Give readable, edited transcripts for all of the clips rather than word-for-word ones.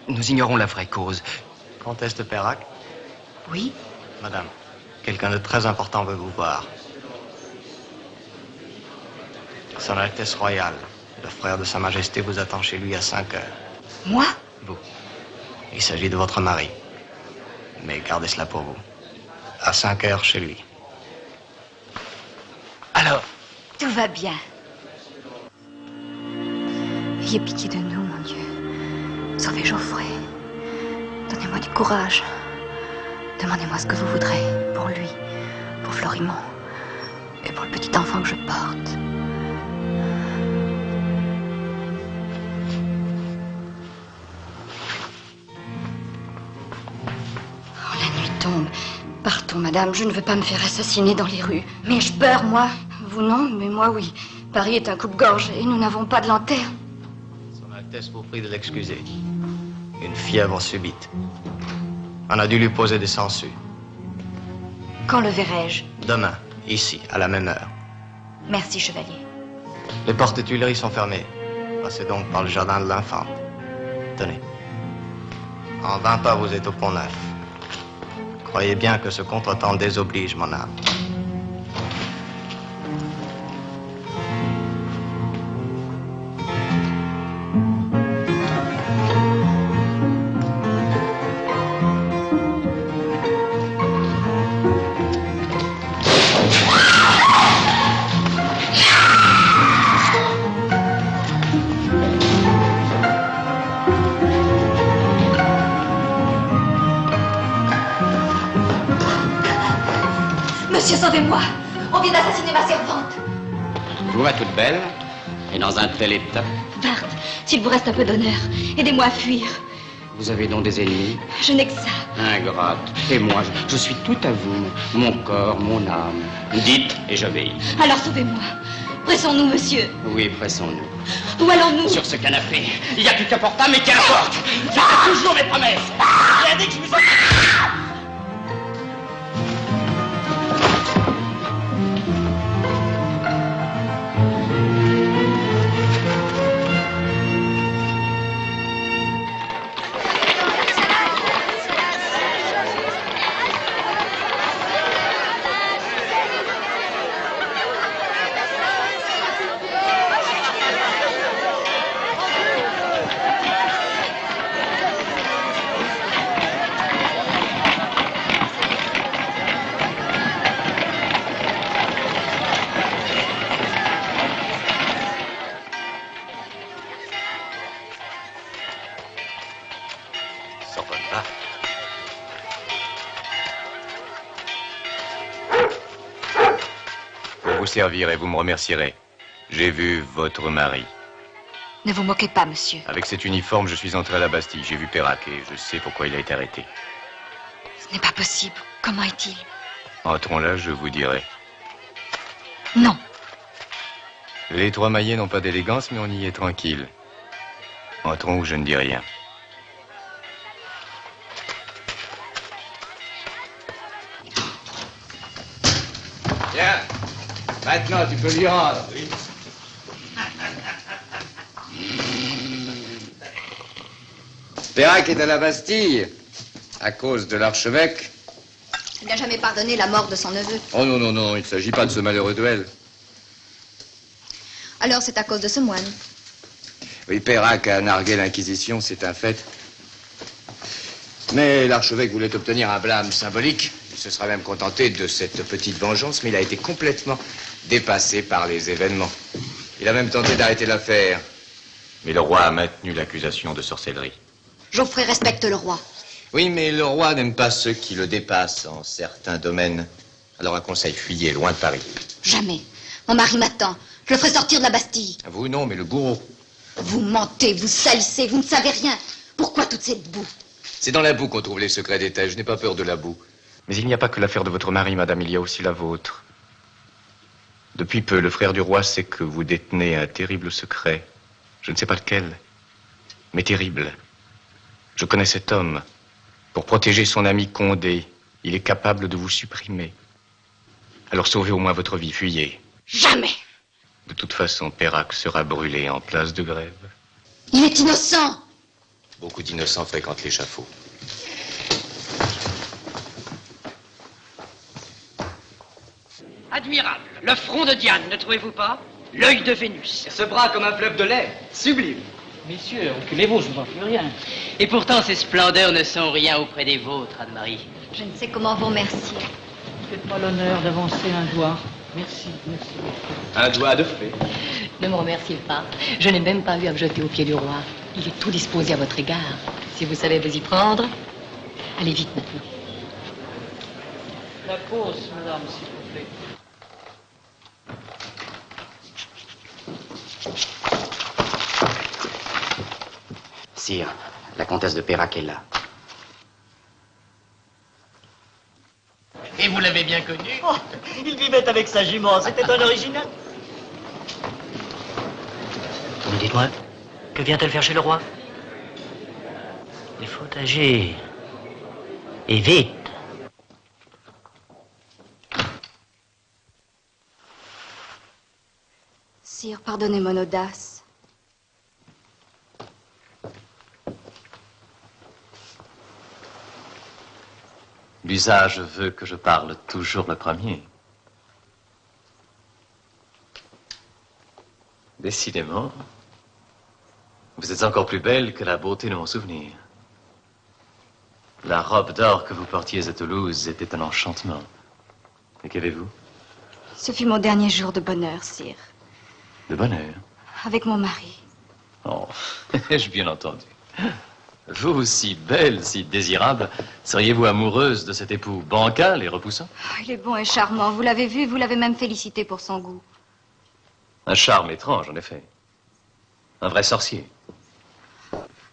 Nous ignorons la vraie cause. Comtesse de Perrac? Oui? Madame, quelqu'un de très important veut vous voir. Son Altesse Royale, le frère de Sa Majesté vous attend chez lui à 5 heures. Moi? Vous. Il s'agit de votre mari. Mais gardez cela pour vous. À 5 heures chez lui. Alors? Tout va bien. Ayez pitié de nous, mon Dieu. Sauvez Geoffrey. Donnez-moi du courage. Demandez-moi ce que vous voudrez pour lui, pour Florimond et pour le petit enfant que je porte. Oh, la nuit tombe. Partons, madame. Je ne veux pas me faire assassiner dans les rues. Mais je peur, moi. Vous non, mais moi oui. Paris est un coupe-gorge et nous n'avons pas de lanterne. Son Altesse vous prie de l'excuser. Une fièvre subite. On a dû lui poser des sangsues. Quand le verrai-je? Demain, ici, à la même heure. Merci, chevalier. Les portes des Tuileries sont fermées. Passez donc par le jardin de l'Infante. Tenez. En 20 pas, vous êtes au Pont-Neuf. Croyez bien que ce contretemps désoblige mon âme. Monsieur, sauvez-moi! On vient d'assassiner ma servante! Vous va toute belle, et dans un tel état. Bart, s'il vous reste un peu d'honneur, aidez-moi à fuir. Vous avez donc des ennemis? Je n'ai que ça. Ingrate. Et moi, je suis tout à vous. Mon corps, mon âme. Dites, et j'obéis. Alors sauvez-moi. Pressons-nous, monsieur. Oui, pressons-nous. Où allons-nous? Sur ce canapé, il y a plus qu'important, mais qu'importe. Je fais toujours mes promesses. Regardez que je vous... Vous servir et vous me remercierez. J'ai vu votre mari. Ne vous moquez pas, monsieur. Avec cet uniforme, je suis entré à la Bastille. J'ai vu Perrac et je sais pourquoi il a été arrêté. Ce n'est pas possible. Comment est-il? Entrons là, je vous dirai. Non. Les trois maillets n'ont pas d'élégance, mais on y est tranquille. Entrons où je ne dis rien. Bien. Maintenant, tu peux lui rendre. Oui. Perrac est à la Bastille à cause de l'archevêque. Il n'a jamais pardonné la mort de son neveu. Oh non, non, non, il ne s'agit pas de ce malheureux duel. Alors c'est à cause de ce moine. Oui, Perrac a nargué l'Inquisition, c'est un fait. Mais l'archevêque voulait obtenir un blâme symbolique. Il se sera même contenté de cette petite vengeance, mais il a été complètement dépassé par les événements. Il a même tenté d'arrêter l'affaire. Mais le roi a maintenu l'accusation de sorcellerie. Geoffrey respecte le roi. Oui, mais le roi n'aime pas ceux qui le dépassent en certains domaines. Alors un conseil, fuyez, loin de Paris. Jamais. Mon mari m'attend. Je le ferai sortir de la Bastille. Vous non, mais le bourreau. Vous mentez, vous salissez, vous ne savez rien. Pourquoi toute cette boue? C'est dans la boue qu'on trouve les secrets d'État. Je n'ai pas peur de la boue. Mais il n'y a pas que l'affaire de votre mari, madame, il y a aussi la vôtre. Depuis peu, le frère du roi sait que vous détenez un terrible secret. Je ne sais pas lequel, mais terrible. Je connais cet homme. Pour protéger son ami Condé, il est capable de vous supprimer. Alors sauvez au moins votre vie, fuyez. Jamais. De toute façon, Perrac sera brûlé en place de Grève. Il est innocent. Bon, beaucoup d'innocents fréquentent l'échafaud. Admirable. Le front de Diane, ne trouvez-vous pas? L'œil de Vénus. Ce bras comme un fleuve de lait. Sublime. Messieurs, reculez-vous, je ne vois plus rien. Et pourtant, ces splendeurs ne sont rien auprès des vôtres, Anne-Marie. Je ne sais comment vous remercier. Faites-moi l'honneur d'avancer un doigt. Merci, merci. Un doigt de fée. Ne me remerciez pas. Je n'ai même pas eu à me jeter aux pieds du roi. Il est tout disposé à votre égard. Si vous savez vous y prendre, allez vite maintenant. La pause, madame, s'il vous plaît. Sire, la comtesse de Pérac est là. Et vous l'avez bien connu? Oh, il vivait avec sa jument, c'était un original. Mais dites-moi, que vient-elle faire chez le roi? Il faut agir. Et vite. Sire, pardonnez mon audace. L'usage veut que je parle toujours le premier. Décidément, vous êtes encore plus belle que la beauté de mon souvenir. La robe d'or que vous portiez à Toulouse était un enchantement. Et qu'avez-vous? Ce fut mon dernier jour de bonheur, sire. De bonheur? Avec mon mari. Oh, ai-je bien entendu? Vous, si belle, si désirable, seriez-vous amoureuse de cet époux bancal et repoussant? Oh, il est bon et charmant. Vous l'avez vu, vous l'avez même félicité pour son goût. Un charme étrange, en effet. Un vrai sorcier.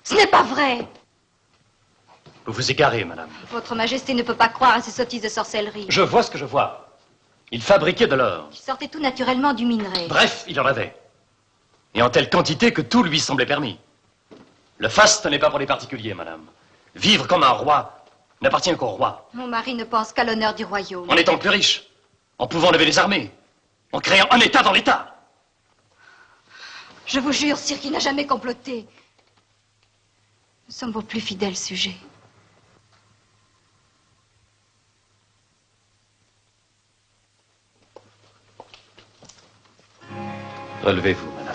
Ce n'est pas vrai! Vous vous égarez, madame. Votre Majesté ne peut pas croire à ces sottises de sorcellerie. Je vois ce que je vois. Il fabriquait de l'or. Il sortait tout naturellement du minerai. Bref, il en avait. Et en telle quantité que tout lui semblait permis. Le faste n'est pas pour les particuliers, madame. Vivre comme un roi n'appartient qu'au roi. Mon mari ne pense qu'à l'honneur du royaume. En étant plus riche, en pouvant lever les armées, en créant un État dans l'État. Je vous jure, sire, qu'il n'a jamais comploté. Nous sommes vos plus fidèles sujets. Relevez-vous, madame.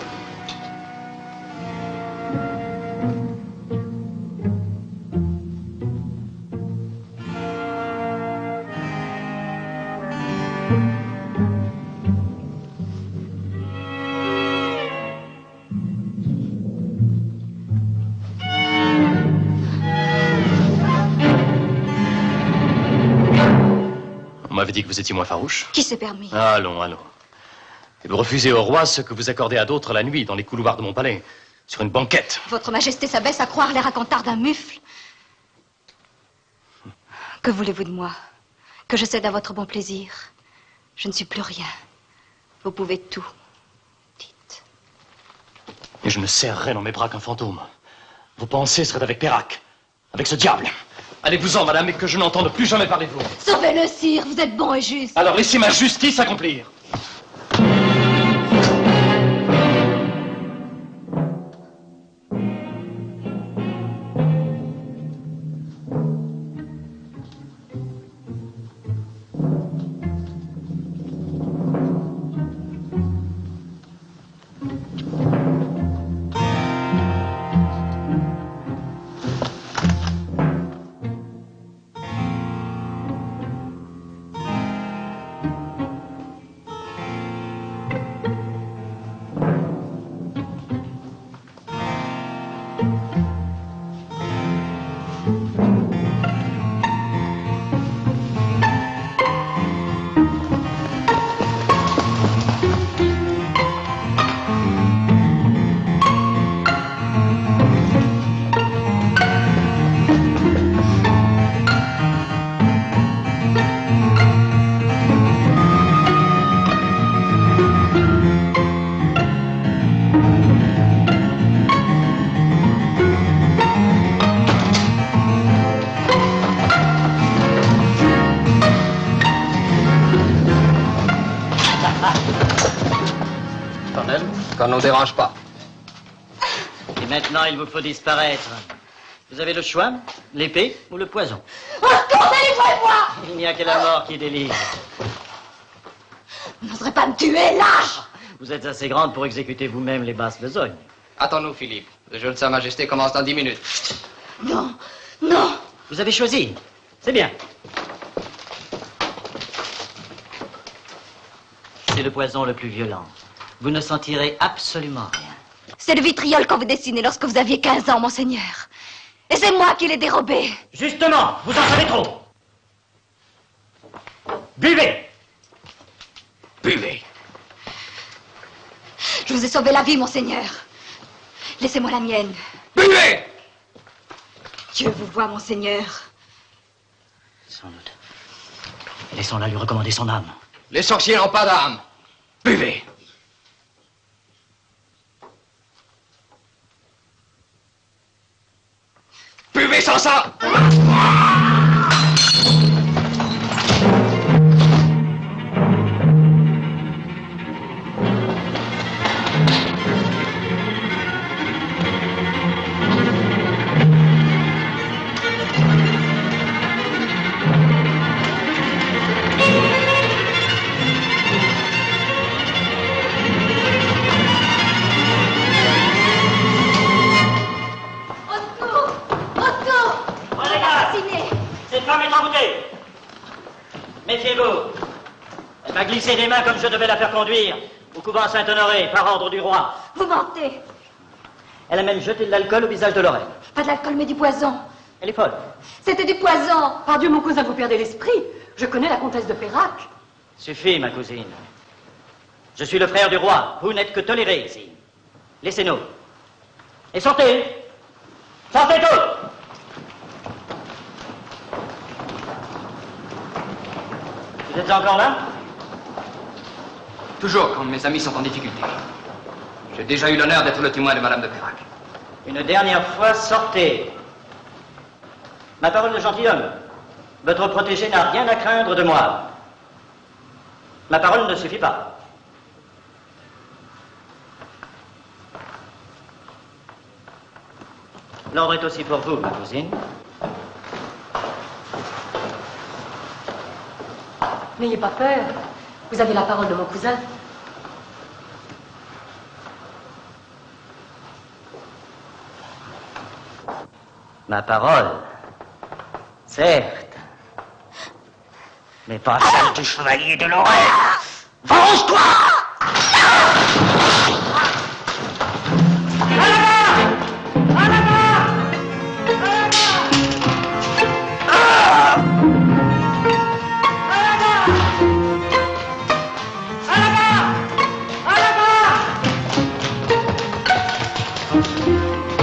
On m'avait dit que vous étiez moins farouche. Qui s'est permis? Allons, allons. Et vous refusez au roi ce que vous accordez à d'autres la nuit dans les couloirs de mon palais, sur une banquette. Votre Majesté s'abaisse à croire les racontars d'un mufle. Que voulez-vous de moi? Que je cède à votre bon plaisir? Je ne suis plus rien. Vous pouvez tout. Dites. Et je ne serrerai dans mes bras qu'un fantôme. Vos pensées seraient avec Pérac, avec ce diable. Allez-vous-en, madame, et que je n'entende plus jamais parler de vous. Sauvez-le, sire, vous êtes bon et juste. Alors laissez ma justice accomplir. Qu'on ne nous dérange pas. Et maintenant, il vous faut disparaître. Vous avez le choix, l'épée ou le poison. Au secours, délivrez-moi! Il n'y a que la mort qui délivre. Vous n'oserez pas me tuer, lâche! Vous êtes assez grande pour exécuter vous-même les basses besognes. Attends-nous, Philippe. Le jeu de Sa Majesté commence dans 10 minutes. Non, non! Vous avez choisi. C'est bien. C'est le poison le plus violent. Vous ne sentirez absolument rien. C'est le vitriol qu'on vous dessinait lorsque vous aviez 15 ans, monseigneur. Et c'est moi qui l'ai dérobé. Justement, vous en savez trop. Buvez. Buvez. Je vous ai sauvé la vie, monseigneur. Laissez-moi la mienne. Buvez! Dieu vous voit, monseigneur. Sans doute. Laissons-la lui recommander son âme. Les sorciers n'ont pas d'âme. Buvez. Buvez sans ça! Cette femme est envoûtée. Méfiez-vous. Elle m'a glissé des mains comme je devais la faire conduire au couvent Saint-Honoré, par ordre du roi. Vous mentez. Elle a même jeté de l'alcool au visage de Lorraine. Pas de l'alcool, mais du poison. Elle est folle. C'était du poison. Par Dieu, mon cousin, vous perdez l'esprit. Je connais la comtesse de Pérac. Suffit, ma cousine. Je suis le frère du roi. Vous n'êtes que toléré ici. Laissez-nous. Et sortez. Sortez tous. Vous êtes encore là? Toujours quand mes amis sont en difficulté. J'ai déjà eu l'honneur d'être le témoin de Madame de Pérac. Une dernière fois, sortez. Ma parole de gentilhomme. Votre protégé n'a rien à craindre de moi. Ma parole ne suffit pas. L'ordre est aussi pour vous, ma cousine. N'ayez pas peur. Vous avez la parole de mon cousin. Ma parole, certes, mais pas celle du chevalier de Lorraine. Venge-toi!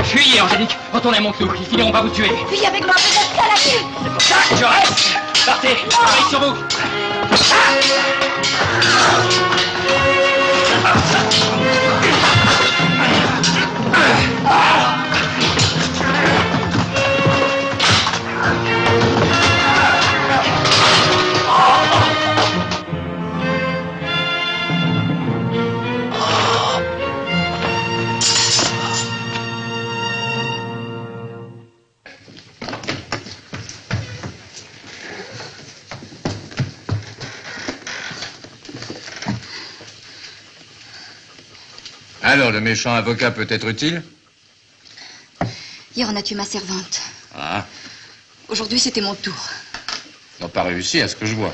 Fuyez, Angélique. Retournez à Monclou. Ils finiront par vous tuer. Fuyez avec moi, vous êtes à la queue. C'est pour ça que je reste. Partez. J'arrive sur vous. Alors, le méchant avocat peut être utile? Hier, on a tué ma servante. Ah, Aujourd'hui, c'était mon tour. ils n'ont pas réussi à ce que je vois.